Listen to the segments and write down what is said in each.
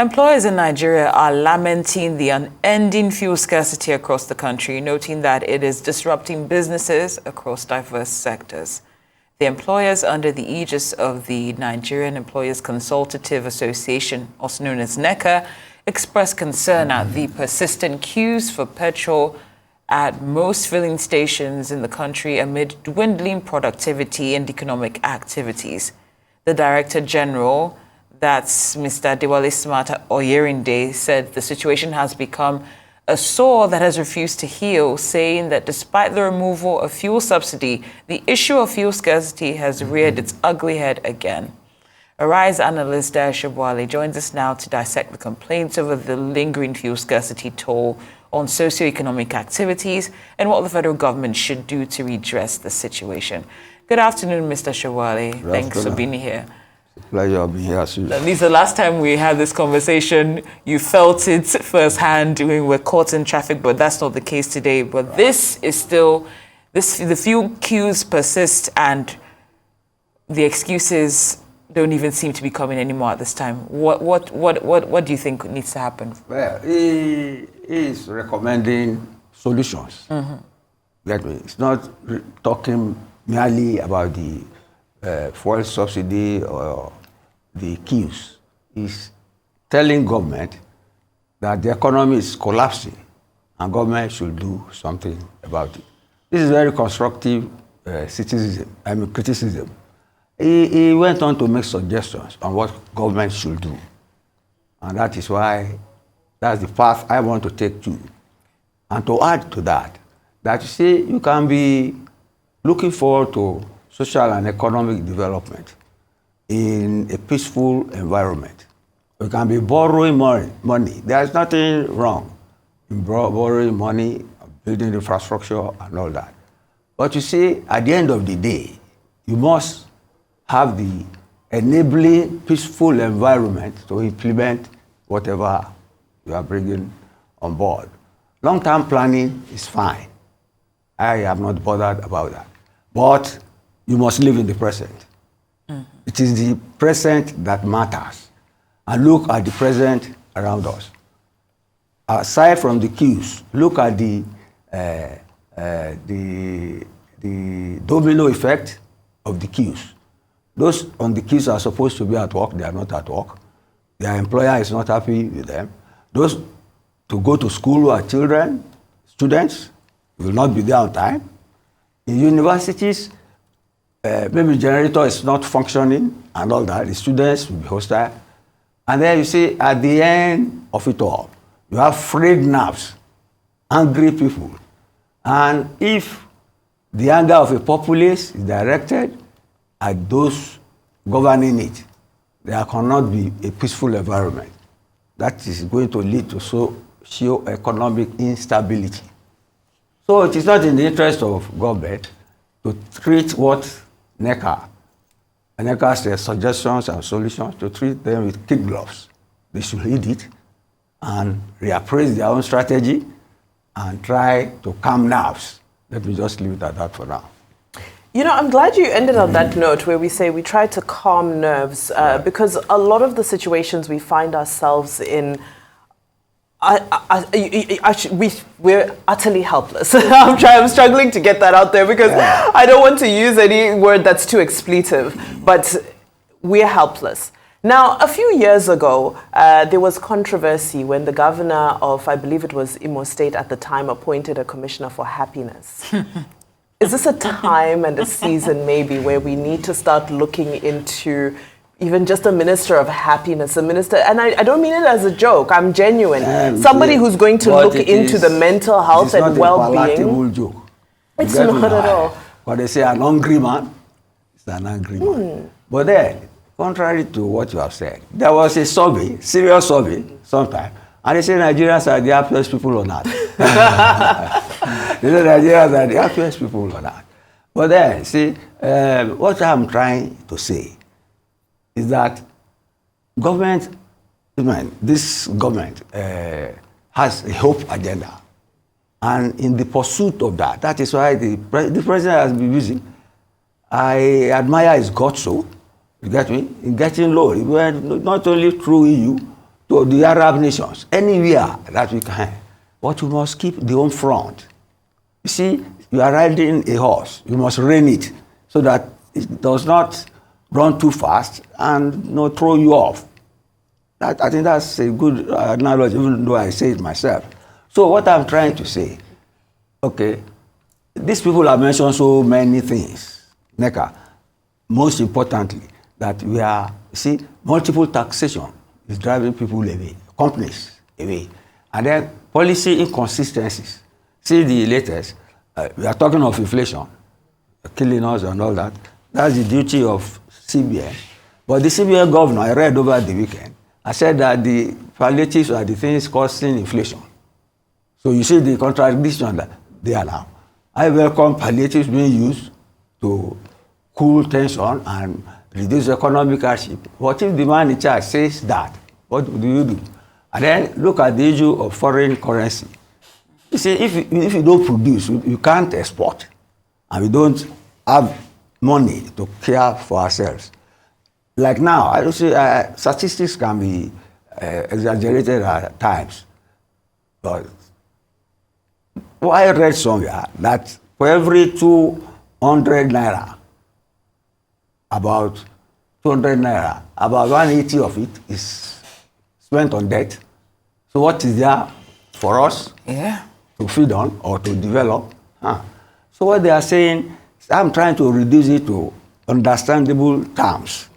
Employers in Nigeria are lamenting the unending fuel scarcity across the country, noting that it is disrupting businesses across diverse sectors. The employers under the aegis of the Nigerian Employers Consultative Association, also known as NECA, expressed concern at the persistent queues for petrol at most filling stations in the country amid dwindling productivity and economic activities. The Director General, that's Mr. Adewale Smart Oyerinde, said the situation has become a sore that has refused to heal, saying that despite the removal of fuel subsidy, the issue of fuel scarcity has reared its ugly head again. Arise analyst Dayo Sobowale joins us now to dissect the complaints over the lingering fuel scarcity toll on socioeconomic activities and what the federal government should do to redress the situation. Good afternoon, Mr. Sobowale. Thanks for being here. Pleasure being here. At least the last time we had this conversation, you felt it firsthand when we were caught in traffic, but that's not the case today. But this is still, the fuel queues persist and the excuses don't even seem to be coming anymore at this time. What do you think needs to happen? Well, he is recommending solutions. Get me? It's not talking merely about the fuel subsidy or the queues. Is telling government that the economy is collapsing and government should do something about it. This is very constructive criticism. He went on to make suggestions on what government should do. And that is why, that's the path I want to take too. And to add to that you see, you can be looking forward to social and economic development in a peaceful environment. You can be borrowing money. There is nothing wrong in borrowing money, building infrastructure and all that. But you see, at the end of the day, you must have the enabling peaceful environment to implement whatever you are bringing on board. Long-term planning is fine. I am not bothered about that. But you must live in the present. It is the present that matters. And look at the present around us. Aside from the queues, look at the domino effect of the queues. Those on the queues are supposed to be at work, they are not at work. Their employer is not happy with them. Those to go to school who are children, students, will not be there on time. In universities, maybe the generator is not functioning and all that. The students will be hostile. And then you see, at the end of it all, you have frayed nerves, angry people. And if the anger of a populace is directed at those governing it, there cannot be a peaceful environment. That is going to lead to socio-economic instability. So it is not in the interest of government to treat what NECA's suggestions and solutions, to treat them with kid gloves. They should read it and reappraise their own strategy and try to calm nerves. Let me just leave it at that for now. You know, I'm glad you ended on that note where we say we try to calm nerves because a lot of the situations we find ourselves in, we're utterly helpless. I'm struggling to get that out there because I don't want to use any word that's too expletive, but we're helpless. Now, a few years ago, there was controversy when the governor of, I believe it was Imo State at the time, appointed a commissioner for happiness. Is this a time and a season maybe where we need to start looking into even just a minister of happiness, a minister, and I don't mean it as a joke, I'm genuine. Somebody who's going to look into the mental health and well-being. It's not a palatable joke. It's not at all. But they say an hungry man is an angry man. But then, contrary to what you have said, there was a survey, serious survey, sometime, and they say Nigerians are the happiest people on earth. They say Nigerians are the happiest people on earth. But then, see, what I'm trying to say is that this government has a hope agenda. And in the pursuit of that, that is why the president has been using. I admire his guts, so, you get me, in getting low. He went not only through EU, to the Arab nations, anywhere that we can. But you must keep the home front. You see, you are riding a horse. You must rein it so that it does not run too fast and throw you off. I think that's a good analogy, even though I say it myself. So what I'm trying to say, okay, these people have mentioned so many things. NECA, most importantly, that we are, see, multiple taxation is driving people away, companies away. And then policy inconsistencies. See the latest, we are talking of inflation, killing us and all that. That's the duty of CBN. But the CBN governor, I read over the weekend, I said that the palliatives are the things causing inflation. So you see the contradiction that they allow. I welcome palliatives being used to cool tension and reduce economic hardship. What if the man in charge says that? What do you do? And then look at the issue of foreign currency. You see, if you don't produce, you can't export. And we don't have money to care for ourselves. Like now, I don't say statistics can be exaggerated at times. But I read somewhere that for every 200 naira, about 200 naira, about 180 of it is spent on debt. So what is there for us to feed on or to develop? So what they are saying, I'm trying to reduce it to understandable terms.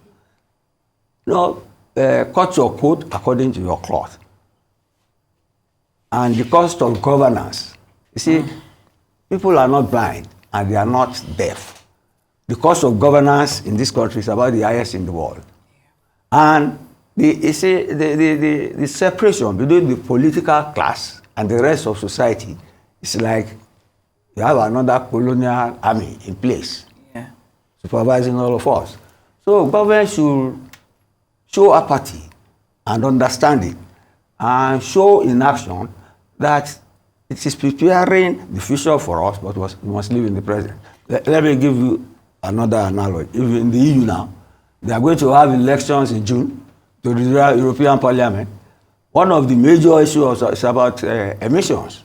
Cut your coat according to your cloth. And the cost of governance. You see, people are not blind and they are not deaf. The cost of governance in this country is about the highest in the world. And the separation between the political class and the rest of society is like you have another colonial army in place, supervising all of us. So government should show apathy and understanding and show in action that it is preparing the future for us, but we must live in the present. Let me give you another analogy. Even in the EU now, they are going to have elections in June to the European Parliament. One of the major issues is about emissions.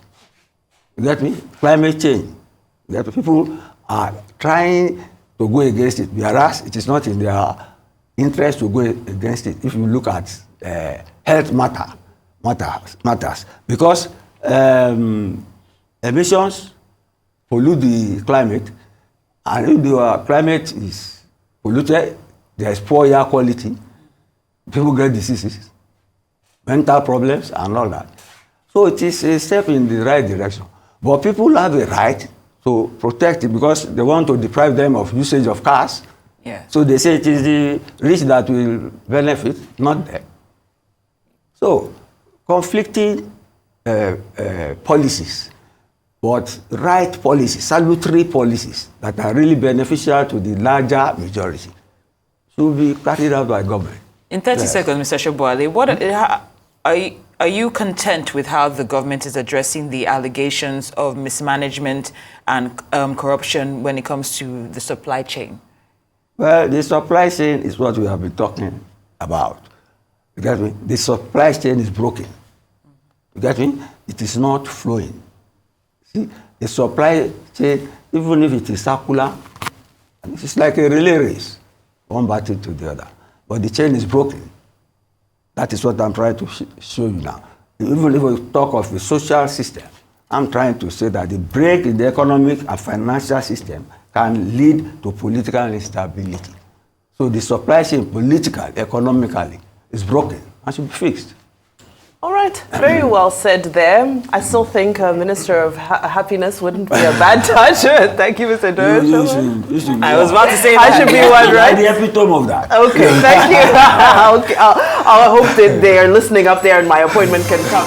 You get me? Climate change. People are trying to go against it, whereas it is not in their interest to go against it. If you look at health matters, because emissions pollute the climate, and if the climate is polluted, there is poor air quality, people get diseases, mental problems, and all that. So it is a step in the right direction. But people have a right to protect it because they want to deprive them of usage of cars. So they say it is the rich that will benefit, not them. So conflicting policies, but right policies, salutary policies that are really beneficial to the larger majority should be carried out by government. In 30 seconds, Mr. Sobowale, are you content with how the government is addressing the allegations of mismanagement and corruption when it comes to the supply chain? Well, the supply chain is what we have been talking about. You get me? The supply chain is broken. You get me? It is not flowing. See, the supply chain, even if it is circular, it's like a relay race, one battle to the other. But the chain is broken. That is what I'm trying to show you now. Even if we talk of the social system, I'm trying to say that the break in the economic and financial system can lead to political instability. So the supply chain, politically, economically, is broken and should be fixed. All right, very well said there. I still think Minister of Happiness wouldn't be a bad touch. Thank you, Mr. Dayo. I was about to say I should be one, right? The epitome of that. Okay, thank you. Okay, I hope that they are listening up there and my appointment can come.